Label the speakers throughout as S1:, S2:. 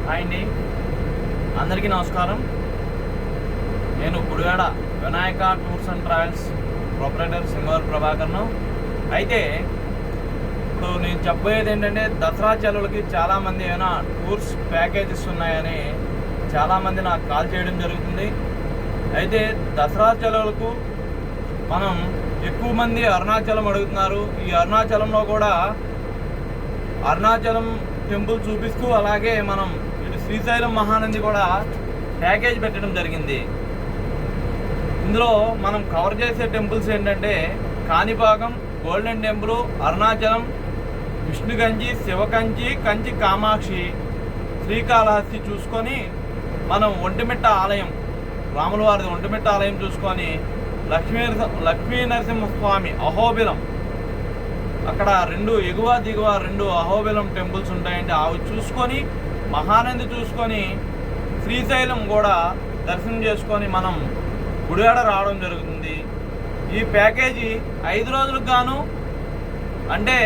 S1: Hi అండి, అందరికీ నమస్కారం. నేను Gudivada Vinayaka tours and travels proprietor Singavar ప్రభాకర్ను. అయితే ఇప్పుడు నేను చెప్పబోయేది ఏంటంటే, దసరా సెలవులకి చాలామంది ఏమైనా టూర్స్ ప్యాకేజెస్ ఉన్నాయని చాలామంది నాకు కాల్ చేయడం జరుగుతుంది. అయితే దసరా సెలవులకు మనం ఎక్కువ మంది అరుణాచలం అడుగుతున్నారు. ఈ అరుణాచలంలో కూడా అరుణాచలం టెంపుల్ చూపిస్తూ అలాగే మనం ఇటు శ్రీశైలం మహానంది కూడా ప్యాకేజ్ పెట్టడం జరిగింది. ఇందులో మనం కవర్ చేసే టెంపుల్స్ ఏంటంటే కాణిపాకం, గోల్డెన్ టెంపుల్, అరుణాచలం, విష్ణుగంజి, శివకంచి, కంచి కామాక్షి, శ్రీకాళహస్తి చూసుకొని మనం ఒంటిమిట్ట ఆలయం, రాములవారిది ఒంటిమిట్ట ఆలయం చూసుకొని లక్ష్మీ నరసింహస్వామి అహోబిలం, అక్కడ రెండు ఎగువ దిగువ రెండు అహోబిలం టెంపుల్స్ ఉంటాయండి. అవి చూసుకొని మహానంది చూసుకొని శ్రీశైలం కూడా దర్శనం చేసుకొని మనం గుడివాడ రావడం జరుగుతుంది. ఈ ప్యాకేజీ 5 రోజులకు గాను, అంటే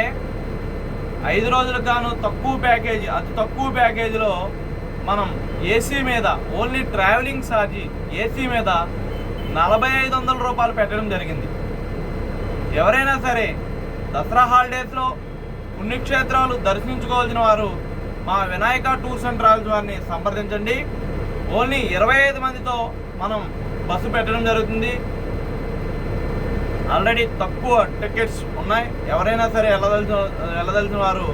S1: 5 రోజులకు గాను తక్కువ ప్యాకేజీ, అతి తక్కువ ప్యాకేజీలో మనం ఏసీ మీద ఓన్లీ ట్రావెలింగ్ ఛార్జీ ఏసీ మీద 4500 రూపాయలు పెట్టడం జరిగింది. ఎవరైనా సరే దసరా హాలిడేస్లో పుణ్యక్షేత్రాలు దర్శించుకోవాల్సిన వారు మా వినాయక టూర్స్ అండ్ ట్రావెల్స్ వారిని సంప్రదించండి. ఓన్లీ 25 మందితో మనం బస్సు పెట్టడం జరుగుతుంది. ఆల్రెడీ తక్కువ టికెట్స్ ఉన్నాయి. ఎవరైనా సరే వెళ్ళదలిచిన వారు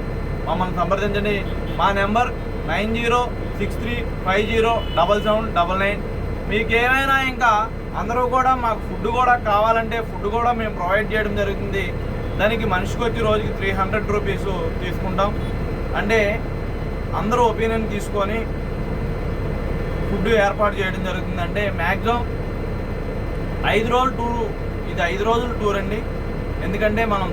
S1: మమ్మల్ని సంప్రదించండి. మా నెంబర్ 9063507799. మీకు ఏమైనా ఇంకా అందరూ కూడా మాకు ఫుడ్ కూడా కావాలంటే ఫుడ్ కూడా మేము ప్రొవైడ్ చేయడం జరుగుతుంది. దానికి మనిషికి వచ్చి రోజుకి 300 రూపీస్ తీసుకుంటాం. అంటే అందరూ ఒపీనియన్ తీసుకొని ఫుడ్ ఏర్పాటు చేయడం జరుగుతుంది. అంటే మ్యాక్సిమం 5 రోజుల టూరు, ఇది 5 రోజుల టూర్ అండి. ఎందుకంటే మనం